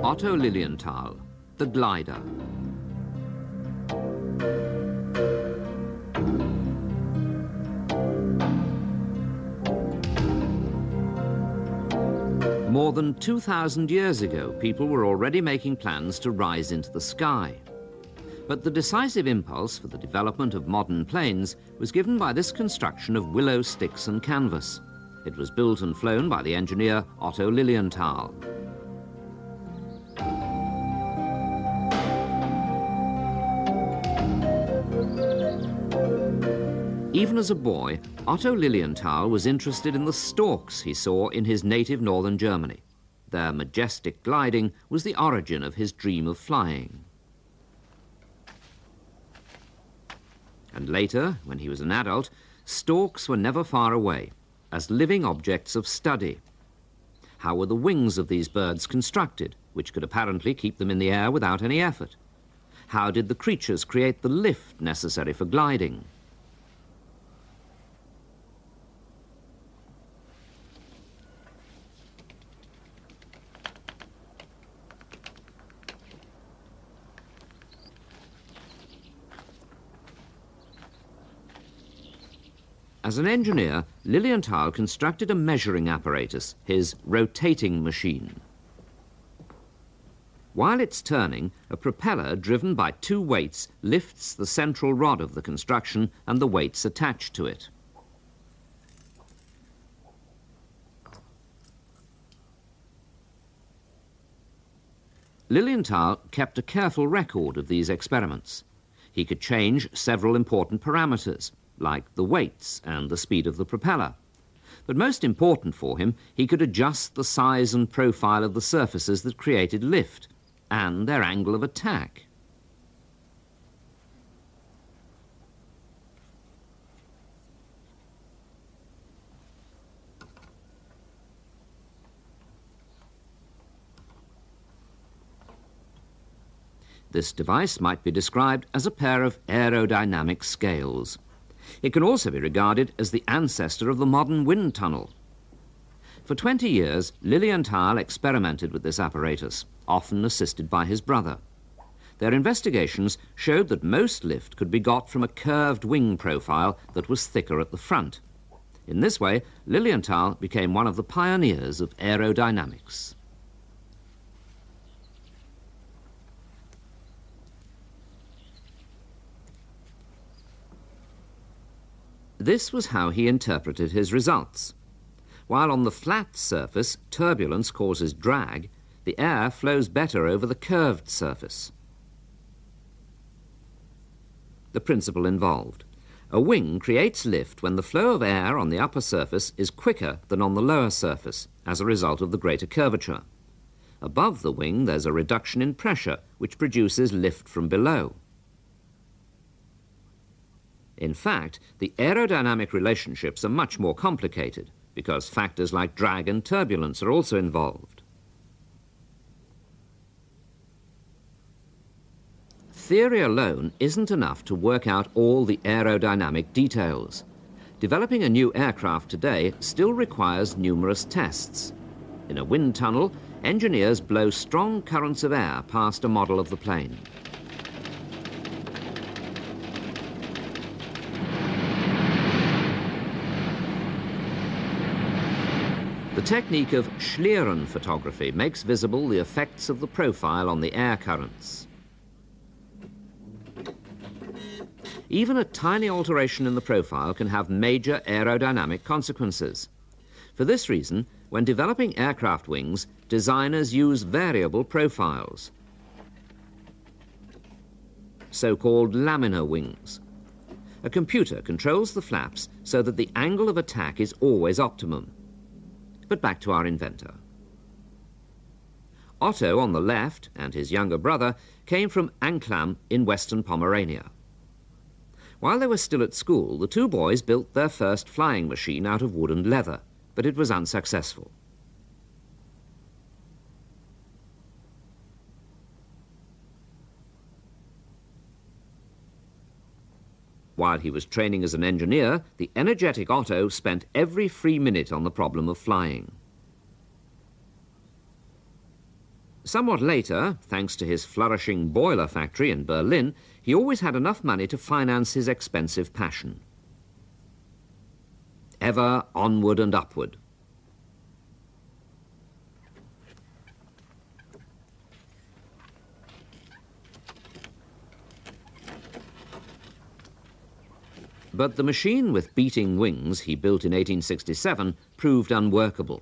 Otto Lilienthal, the glider. More than 2,000 years ago, people were already making plans to rise into the sky. But the decisive impulse for the development of modern planes was given by this construction of willow sticks and canvas. It was built and flown by the engineer Otto Lilienthal. Even as a boy, Otto Lilienthal was interested in the storks he saw in his native northern Germany. Their majestic gliding was the origin of his dream of flying. And later, when he was an adult, storks were never far away, as living objects of study. How were the wings of these birds constructed, which could apparently keep them in the air without any effort? How did the creatures create the lift necessary for gliding? As an engineer, Lilienthal constructed a measuring apparatus, his rotating machine. While it's turning, a propeller driven by two weights lifts the central rod of the construction and the weights attached to it. Lilienthal kept a careful record of these experiments. He could change several important parameters, like the weights and the speed of the propeller. But most important for him, he could adjust the size and profile of the surfaces that created lift and their angle of attack. This device might be described as a pair of aerodynamic scales. It can also be regarded as the ancestor of the modern wind tunnel. For 20 years, Lilienthal experimented with this apparatus, often assisted by his brother. Their investigations showed that most lift could be got from a curved wing profile that was thicker at the front. In this way, Lilienthal became one of the pioneers of aerodynamics. This was how he interpreted his results. While on the flat surface turbulence causes drag, the air flows better over the curved surface. The principle involved. A wing creates lift when the flow of air on the upper surface is quicker than on the lower surface as a result of the greater curvature. Above the wing there's a reduction in pressure which produces lift from below. In fact, the aerodynamic relationships are much more complicated because factors like drag and turbulence are also involved. Theory alone isn't enough to work out all the aerodynamic details. Developing a new aircraft today still requires numerous tests. In a wind tunnel, engineers blow strong currents of air past a model of the plane. The technique of Schlieren photography makes visible the effects of the profile on the air currents. Even a tiny alteration in the profile can have major aerodynamic consequences. For this reason, when developing aircraft wings, designers use variable profiles, so-called laminar wings. A computer controls the flaps so that the angle of attack is always optimum. But back to our inventor. Otto on the left and his younger brother came from Anklam in western Pomerania. While they were still at school, the two boys built their first flying machine out of wood and leather, but it was unsuccessful. While he was training as an engineer, the energetic Otto spent every free minute on the problem of flying. Somewhat later, thanks to his flourishing boiler factory in Berlin, he always had enough money to finance his expensive passion. Ever onward and upward. But the machine with beating wings he built in 1867 proved unworkable.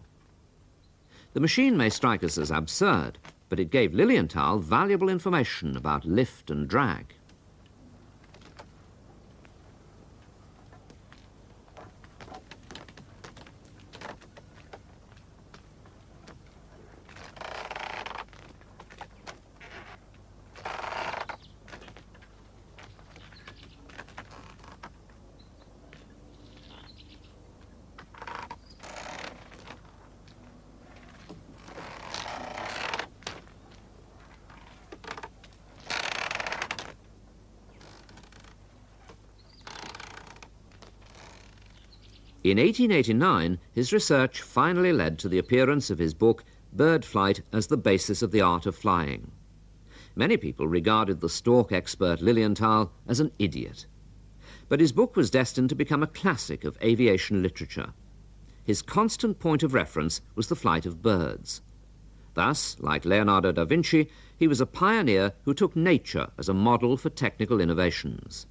The machine may strike us as absurd, but it gave Lilienthal valuable information about lift and drag. In 1889, his research finally led to the appearance of his book, Bird Flight as the Basis of the Art of Flying. Many people regarded the stork expert Lilienthal as an idiot. But his book was destined to become a classic of aviation literature. His constant point of reference was the flight of birds. Thus, like Leonardo da Vinci, he was a pioneer who took nature as a model for technical innovations.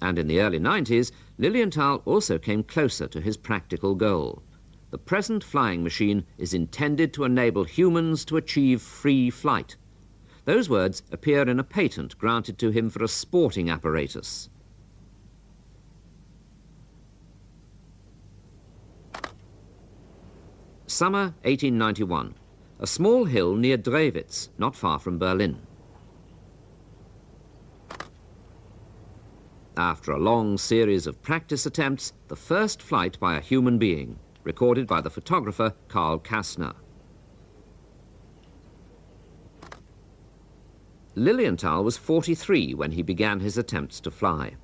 And in the early 90s, Lilienthal also came closer to his practical goal. The present flying machine is intended to enable humans to achieve free flight. Those words appear in a patent granted to him for a sporting apparatus. Summer 1891. A small hill near Drewitz, not far from Berlin. After a long series of practice attempts, the first flight by a human being, recorded by the photographer Karl Kastner. Lilienthal was 43 when he began his attempts to fly.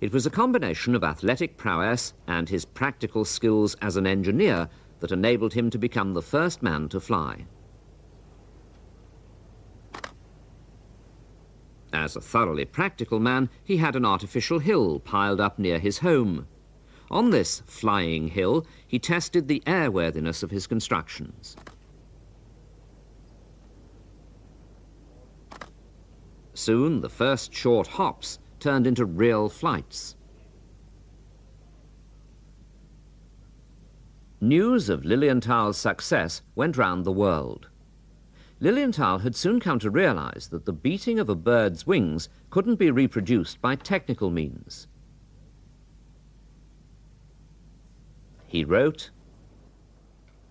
It was a combination of athletic prowess and his practical skills as an engineer that enabled him to become the first man to fly. As a thoroughly practical man, he had an artificial hill piled up near his home. On this flying hill, he tested the airworthiness of his constructions. Soon, the first short hops turned into real flights. News of Lilienthal's success went round the world. Lilienthal had soon come to realize that the beating of a bird's wings couldn't be reproduced by technical means. He wrote,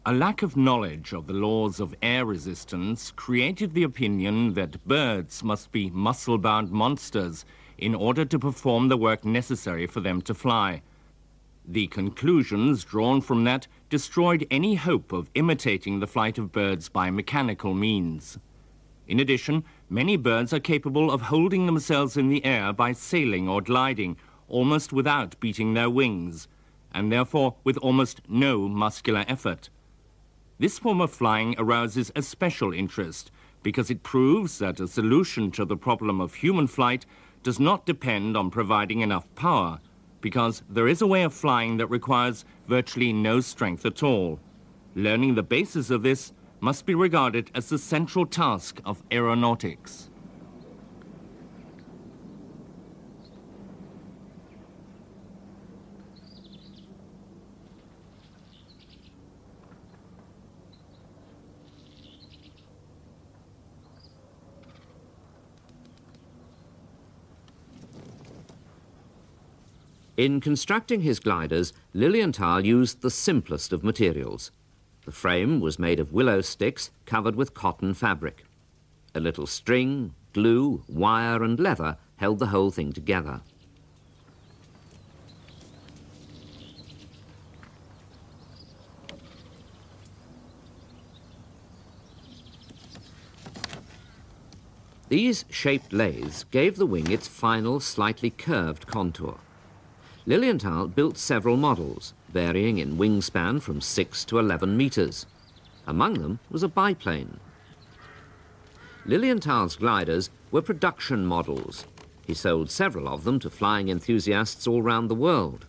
"A lack of knowledge of the laws of air resistance created the opinion that birds must be muscle-bound monsters in order to perform the work necessary for them to fly. The conclusions drawn from that destroyed any hope of imitating the flight of birds by mechanical means. In addition, many birds are capable of holding themselves in the air by sailing or gliding, almost without beating their wings, and therefore with almost no muscular effort. This form of flying arouses a special interest because it proves that a solution to the problem of human flight does not depend on providing enough power, because there is a way of flying that requires virtually no strength at all. Learning the basis of this must be regarded as the central task of aeronautics." In constructing his gliders, Lilienthal used the simplest of materials. The frame was made of willow sticks covered with cotton fabric. A little string, glue, wire and leather held the whole thing together. These shaped lathes gave the wing its final, slightly curved contour. Lilienthal built several models, varying in wingspan from 6 to 11 metres. Among them was a biplane. Lilienthal's gliders were production models. He sold several of them to flying enthusiasts all round the world.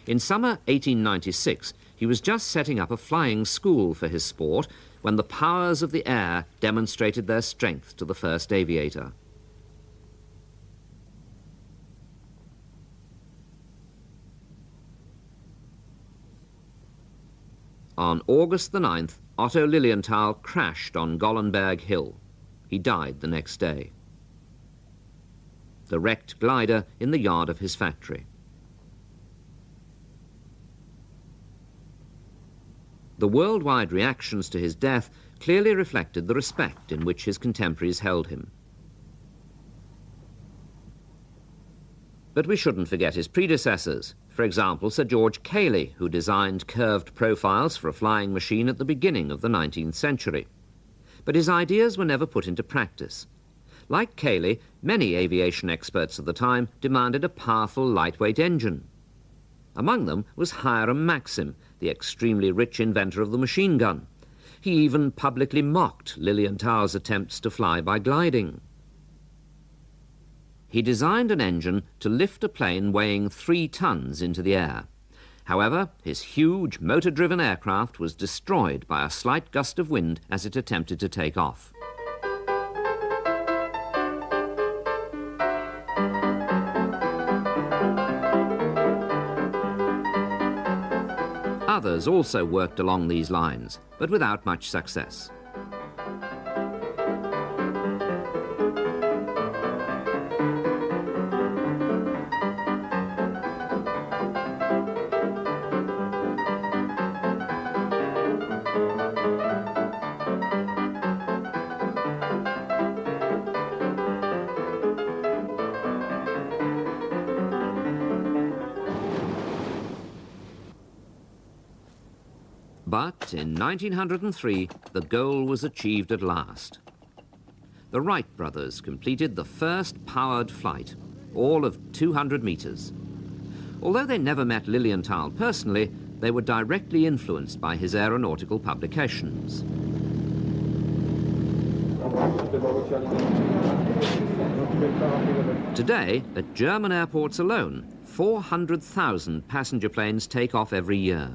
In summer 1896, he was just setting up a flying school for his sport when the powers of the air demonstrated their strength to the first aviator. On August the 9th, Otto Lilienthal crashed on Gollenberg Hill. He died the next day. The wrecked glider in the yard of his factory. The worldwide reactions to his death clearly reflected the respect in which his contemporaries held him. But we shouldn't forget his predecessors. For example, Sir George Cayley, who designed curved profiles for a flying machine at the beginning of the 19th century. But his ideas were never put into practice. Like Cayley, many aviation experts of the time demanded a powerful, lightweight engine. Among them was Hiram Maxim, the extremely rich inventor of the machine gun. He even publicly mocked Lilienthal's attempts to fly by gliding. He designed an engine to lift a plane weighing 3 tons into the air. However, his huge motor-driven aircraft was destroyed by a slight gust of wind as it attempted to take off. Others also worked along these lines, but without much success. But in 1903, the goal was achieved at last. The Wright brothers completed the first powered flight, all of 200 meters. Although they never met Lilienthal personally, they were directly influenced by his aeronautical publications. Today, at German airports alone, 400,000 passenger planes take off every year.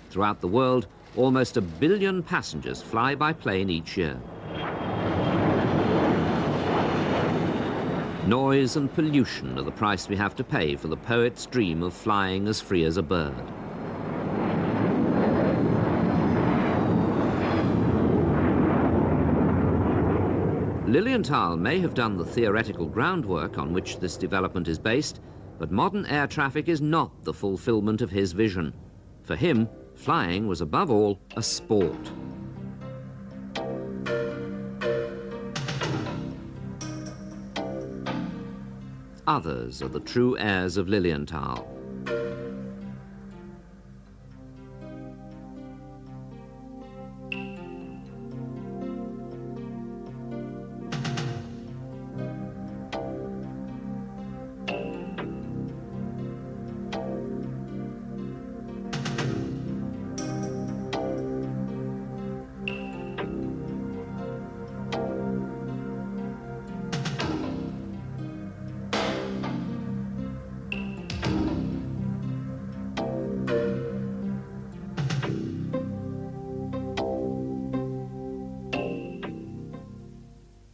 Throughout the world, almost 1 billion passengers fly by plane each year. Noise and pollution are the price we have to pay for the poet's dream of flying as free as a bird. Lilienthal may have done the theoretical groundwork on which this development is based, but modern air traffic is not the fulfillment of his vision. For him, flying was above all a sport. Others are the true heirs of Lilienthal.